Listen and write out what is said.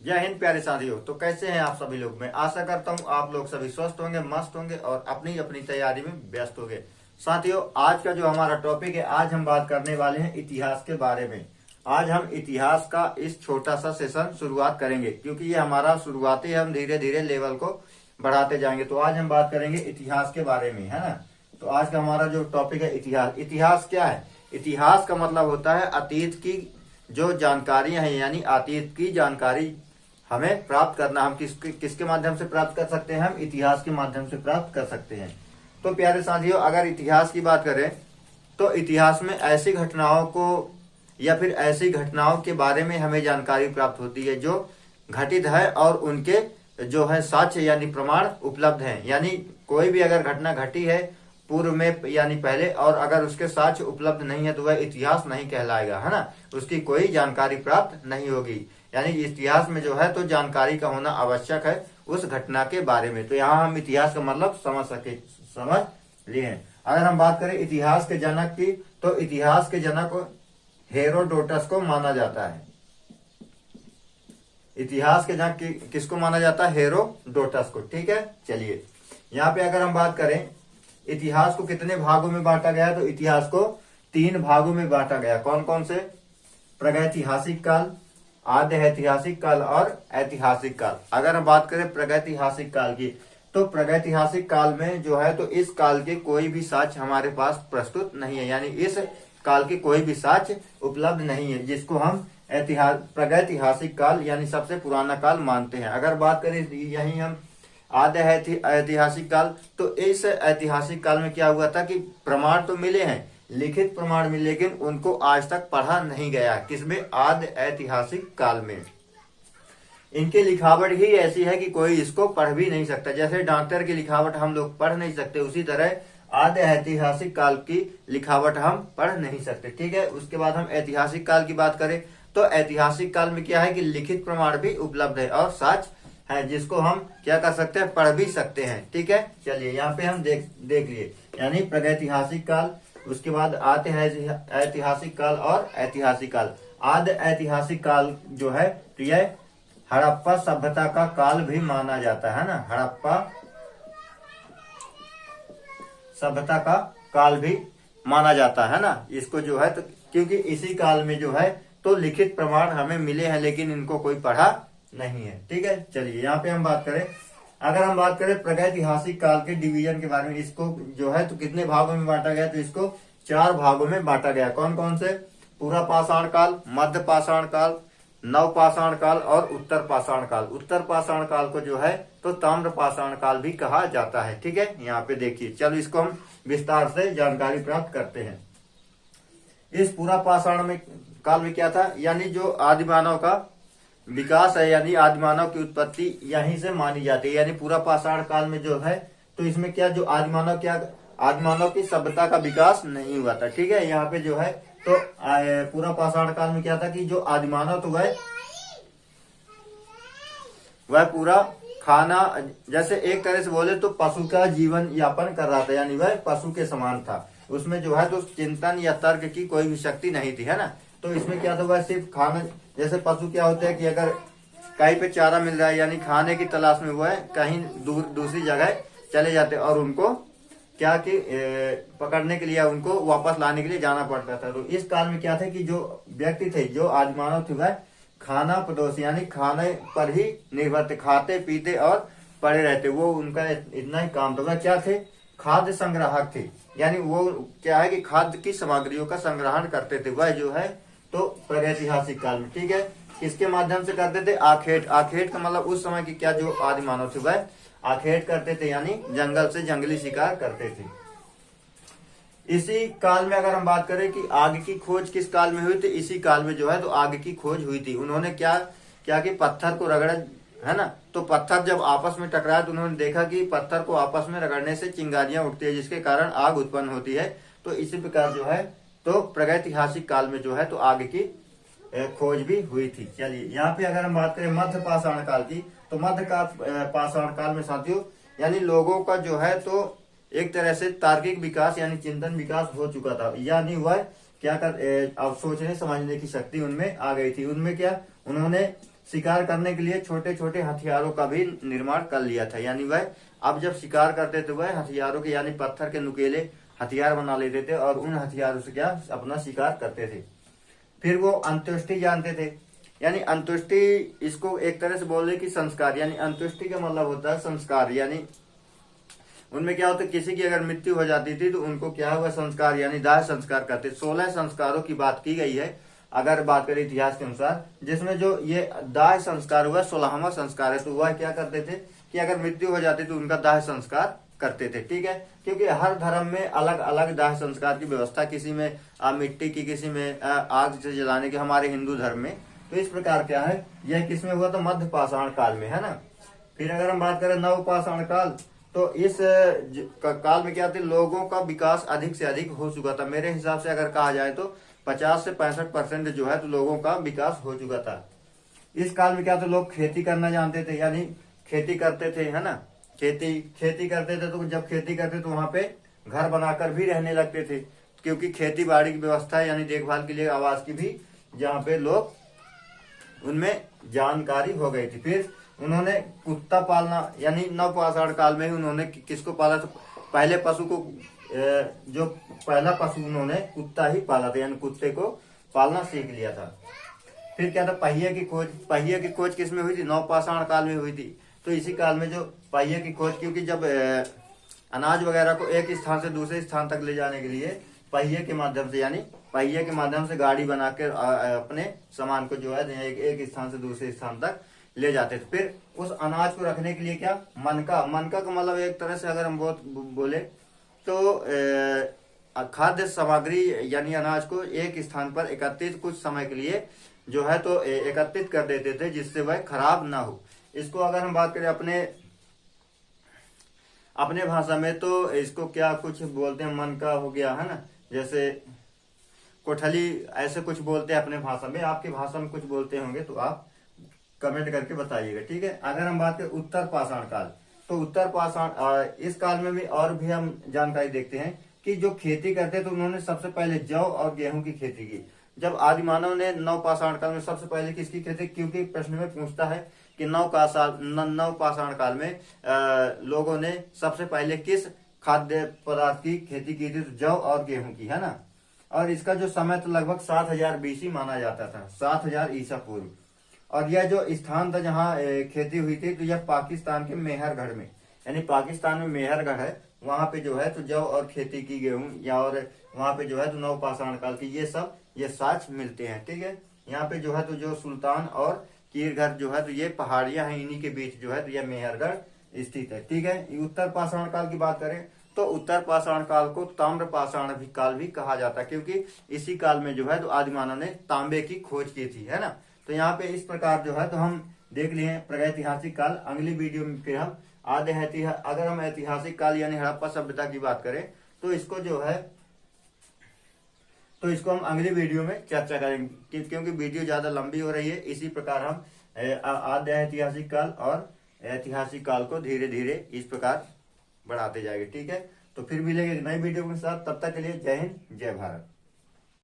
जय हिंद प्यारे साथियों। तो कैसे हैं आप सभी लोग। मैं आशा करता हूं आप लोग सभी स्वस्थ होंगे, मस्त होंगे और अपनी अपनी तैयारी में व्यस्त होंगे। साथियों, आज का जो हमारा टॉपिक है, आज हम बात करने वाले हैं इतिहास के बारे में। आज हम इतिहास का इस छोटा सा सेशन शुरुआत करेंगे, क्योंकि ये हमारा शुरुआती है, हम धीरे धीरे लेवल को बढ़ाते जाएंगे। तो आज हम बात करेंगे इतिहास के बारे में, है ना। तो आज का हमारा जो टॉपिक है इतिहास। इतिहास क्या है? इतिहास का मतलब होता है अतीत की जो जानकारियां हैं, यानी अतीत की जानकारी हमें प्राप्त करना। हम किसके माध्यम से प्राप्त कर सकते हैं? हम इतिहास के माध्यम से प्राप्त कर सकते हैं। तो प्यारे साथियों, अगर इतिहास की बात करें तो इतिहास में ऐसी घटनाओं को या फिर ऐसी घटनाओं के बारे में हमें जानकारी प्राप्त होती है जो घटित है और उनके जो है साक्ष्य यानी प्रमाण उपलब्ध हैं। यानी कोई भी अगर घटना घटी है पूर्व में यानी पहले, और अगर उसके साक्ष्य उपलब्ध नहीं है तो वह इतिहास नहीं कहलाएगा, है ना। उसकी कोई जानकारी प्राप्त नहीं होगी। यानी इतिहास में जो है तो जानकारी का होना आवश्यक है उस घटना के बारे में। तो यहाँ हम इतिहास का मतलब समझ लिए हैं। अगर हम बात करें इतिहास के जनक की, तो इतिहास के जनक हेरोडोटस को माना जाता है। इतिहास के जनक किसको माना जाता है? हेरोडोटस को। ठीक है, चलिए यहाँ पे अगर हम बात करें इतिहास को कितने भागों में बांटा गया, तो इतिहास को 3 भागों में बांटा गया। कौन कौन से? प्रागैतिहासिक काल, आद्य ऐतिहासिक काल और ऐतिहासिक काल। अगर हम बात करें प्रागैतिहासिक काल की, तो प्रागैतिहासिक काल में जो है तो इस काल के कोई भी साक्ष्य हमारे पास प्रस्तुत नहीं है। यानी इस काल के कोई भी साक्ष्य उपलब्ध नहीं है, जिसको हम प्रागैतिहासिक काल यानी सबसे पुराना काल मानते हैं। अगर बात करें यही हम आद्य ऐतिहासिक काल, तो इस ऐतिहासिक काल में क्या हुआ था कि प्रमाण तो मिले हैं, लिखित प्रमाण मिले, लेकिन उनको आज तक पढ़ा नहीं गया। किसमें? आद्य ऐतिहासिक काल में। इनकी लिखावट ही ऐसी है कि कोई इसको पढ़ भी नहीं सकता। जैसे डॉक्टर की लिखावट हम लोग पढ़ नहीं सकते, उसी तरह आद्य ऐतिहासिक काल की लिखावट हम पढ़ नहीं सकते। ठीक है, उसके बाद हम ऐतिहासिक काल की बात करें तो ऐतिहासिक काल में क्या है कि लिखित प्रमाण भी उपलब्ध है और साक्ष्य है, जिसको हम क्या कर सकते हैं? पढ़ भी सकते हैं। ठीक है, चलिए यहाँ पे हम देख लिए, यानी प्रागैतिहासिक काल, उसके बाद आते हैं ऐतिहासिक काल और ऐतिहासिक काल। आद्य ऐतिहासिक काल जो है तो यह हड़प्पा सभ्यता का काल भी माना जाता है ना। हड़प्पा सभ्यता का काल भी माना जाता है ना इसको जो है तो, क्योंकि इसी काल में जो है तो लिखित प्रमाण हमें मिले हैं, लेकिन इनको कोई पढ़ा नहीं है। ठीक है, चलिए यहाँ पे हम बात करें, अगर हम बात करें प्रागैतिहासिक काल के डिवीजन के बारे में, इसको जो है तो कितने भागों में बांटा गया, तो इसको 4 भागों में बांटा गया। कौन कौन से? पूरा पाषाण काल, मध्य पाषाण काल, नव पाषाण काल और उत्तर पाषाण काल। उत्तर पाषाण काल को जो है तो ताम्र पाषाण काल भी कहा जाता है। ठीक है, यहाँ पे देखिए, चलो इसको हम विस्तार से जानकारी प्राप्त करते हैं। इस पूरा पाषाण में काल में क्या था, यानी जो आदिमानव का विकास है, यानी आदिमानव की उत्पत्ति यहीं से मानी जाती है। यानी पूरा पाषाण काल में जो है तो इसमें क्या जो आदिमानव की सभ्यता का विकास नहीं हुआ था। ठीक है, यहाँ पे जो है तो पूरा पाषाण काल में क्या था कि जो आदिमानव तो वह पूरा खाना, जैसे एक तरह से बोले तो पशु का जीवन यापन कर रहा था, यानी वह पशु के समान था। उसमें जो है तो चिंतन या तर्क की कोई भी शक्ति नहीं थी, है ना। तो इसमें क्या था, वह सिर्फ खाना, जैसे पशु क्या होते हैं कि अगर कहीं पे चारा मिल रहा है यानी खाने की तलाश में वो है कहीं दूसरी जगह चले जाते और उनको क्या कि पकड़ने के लिए उनको वापस लाने के लिए जाना पड़ता था। तो इस काल में क्या था कि जो व्यक्ति थे, जो आदिमानव थे, वह खाना परोस यानी खाने पर ही निर्भर थे, खाते पीते और पड़े रहते, वो उनका इतना ही काम था। वह क्या थे? खाद्य संग्राहक थे, यानी वो क्या है कि खाद्य की सामग्रियों का संग्रहण करते थे। वह जो है तो प्रागैतिहासिक काल में, ठीक है, किसके माध्यम से करते थे? आखेट। आखेट का मतलब उस समय की क्या जो आदिमानव थे वह आखेट करते थे, यानी जंगल से जंगली शिकार करते थे। इसी काल में अगर हम बात करें कि आग की खोज किस काल में हुई थी, इसी काल में जो है तो आग की खोज हुई थी। उन्होंने क्या कि पत्थर को रगड़ा, है ना। तो पत्थर जब आपस में टकराया तो उन्होंने देखा कि पत्थर को आपस में रगड़ने से चिंगारियां उठती है, जिसके कारण आग उत्पन्न होती है। तो इसी प्रकार जो है तो प्रागैतिहासिक काल में जो है तो आग की खोज भी हुई थी। चलिए यहाँ पे अगर हम बात करें मध्य पाषाण काल की, तो मध्य पाषाण काल में साथियों यानी लोगों का जो है तो एक तरह से तार्किक विकास यानी चिंतन विकास हो चुका था, यानी वह क्या कर अब सोचने समझने की शक्ति उनमें आ गई थी। उनमें क्या, उन्होंने शिकार करने के लिए छोटे छोटे हथियारों का भी निर्माण कर लिया था। यानी वह अब जब शिकार करते थे वह हथियारों के यानी पत्थर के नुकीले हथियार बना लेते थे और उन हथियारों से क्या अपना शिकार करते थे। फिर वो अंत्येष्टि जानते थे, यानी अंत्येष्टि इसको एक तरह से बोल रहे कि संस्कार, यानी अंत्येष्टि का मतलब होता है संस्कार। यानी उनमें क्या होता है, किसी की अगर मृत्यु हो जाती थी तो उनको क्या हुआ संस्कार यानी दाह संस्कार करते। 16 संस्कारों की बात की गई है अगर बात करें इतिहास के अनुसार, जिसमें जो ये दाह संस्कार हुआ 16वां संस्कार है। तो वह क्या करते थे कि अगर मृत्यु हो जाती तो उनका दाह संस्कार करते थे। ठीक है, क्योंकि हर धर्म में अलग अलग दाह संस्कार की व्यवस्था, किसी में मिट्टी की, किसी में आग से जलाने की, हमारे हिंदू धर्म में। तो इस प्रकार क्या है, यह किसमें हुआ, तो मध्य पाषाण काल में, है ना। फिर अगर हम बात करें नव पाषाण काल, तो इस काल में क्या थे, लोगों का विकास अधिक से अधिक हो चुका था। मेरे हिसाब से अगर कहा जाए तो 50 से 65% जो है तो लोगों का विकास हो चुका था। इस काल में क्या था, लोग खेती करना जानते थे, यानी खेती करते थे, है ना। खेती करते थे, तो जब खेती करते तो वहां पे घर बनाकर भी रहने लगते थे, क्योंकि खेती बाड़ी की व्यवस्था यानी देखभाल के लिए आवास की भी जहाँ पे लोग उनमें जानकारी हो गई थी। फिर उन्होंने कुत्ता पालना, यानी नवपाषाण काल में ही उन्होंने किसको पाला, तो पहले पशु को जो पहला पशु उन्होंने कुत्ता ही पाला था, यानी कुत्ते को पालना सीख लिया था। फिर क्या था, पहिए की खोज किसमें हुई थी, नवपाषाण काल में हुई थी। तो इसी काल में जो पहिए की खोज, क्योंकि जब अनाज वगैरह को एक स्थान से दूसरे स्थान तक ले जाने के लिए पहिए के माध्यम से, यानी पहिए के माध्यम से गाड़ी बनाकर अपने सामान को जो है एक स्थान से दूसरे स्थान तक ले जाते थे। फिर उस अनाज को रखने के लिए क्या, मनका का मतलब एक तरह से अगर हम बहुत बोले तो खाद्य सामग्री यानी अनाज को एक स्थान पर एकत्रित कुछ समय के लिए जो है तो एकत्रित कर देते थे, जिससे वह खराब ना हो। इसको अगर हम बात करें अपने भाषा में, तो इसको क्या कुछ बोलते हैं, मनका हो गया, है ना, जैसे कोठली, ऐसे कुछ बोलते हैं अपने भाषा में। आपकी भाषा में कुछ बोलते होंगे तो आप कमेंट करके बताइएगा। ठीक है, अगर हम बात करें उत्तर पाषाण काल, तो उत्तर पाषाण इस काल में भी और भी हम जानकारी देखते हैं कि जो खेती करते तो उन्होंने सबसे पहले जौ और गेहूं की खेती की। जब आदि मानव ने नव पाषाण काल में सबसे पहले किसकी खेती, क्योंकि प्रश्न में पूछता है कि नव पाषाण काल में लोगों ने सबसे पहले किस खाद्य पदार्थ की खेती की थी, तो जौ और गेहूं की, है ना। और इसका जो समय तो लगभग 7000 BC माना जाता था, 7000 ईसा पूर्व। और यह जो स्थान था जहाँ खेती हुई थी, तो यह पाकिस्तान के मेहरगढ़ में, यानी पाकिस्तान में मेहरगढ़ है, वहां पे जो है तो जौ और खेती की गेहूं या और वहां पे जो है तो नव पाषाण काल की ये साक्ष्य मिलते हैं। ठीक है, यहाँ पे जो है तो जो सुल्तान और कीरगढ़ जो है तो ये पहाड़ियां हैं, इन्हीं के बीच जो है तो यह मेहरगढ़ स्थित है। ठीक है, उत्तर पाषाण काल की बात करें तो उत्तर पाषाण काल को ताम्र पाषाण काल भी कहा जाता है, क्योंकि इसी काल में जो है तो आदि मानव ने तांबे की खोज की थी, है ना। तो यहाँ पे इस प्रकार जो है तो हम देख लिए प्रागैतिहासिक काल। अगली वीडियो में फिर हम अगर हम ऐतिहासिक काल यानी हड़प्पा सभ्यता की बात करें तो इसको जो है तो इसको हम अगली वीडियो में चर्चा करेंगे, क्योंकि वीडियो ज्यादा लंबी हो रही है। इसी प्रकार हम आद्य ऐतिहासिक काल और ऐतिहासिक काल को धीरे धीरे इस प्रकार बढ़ाते जाएंगे। ठीक है, तो फिर मिलेंगे एक नई वीडियो के साथ, तब तक के लिए जय हिंद जय भारत।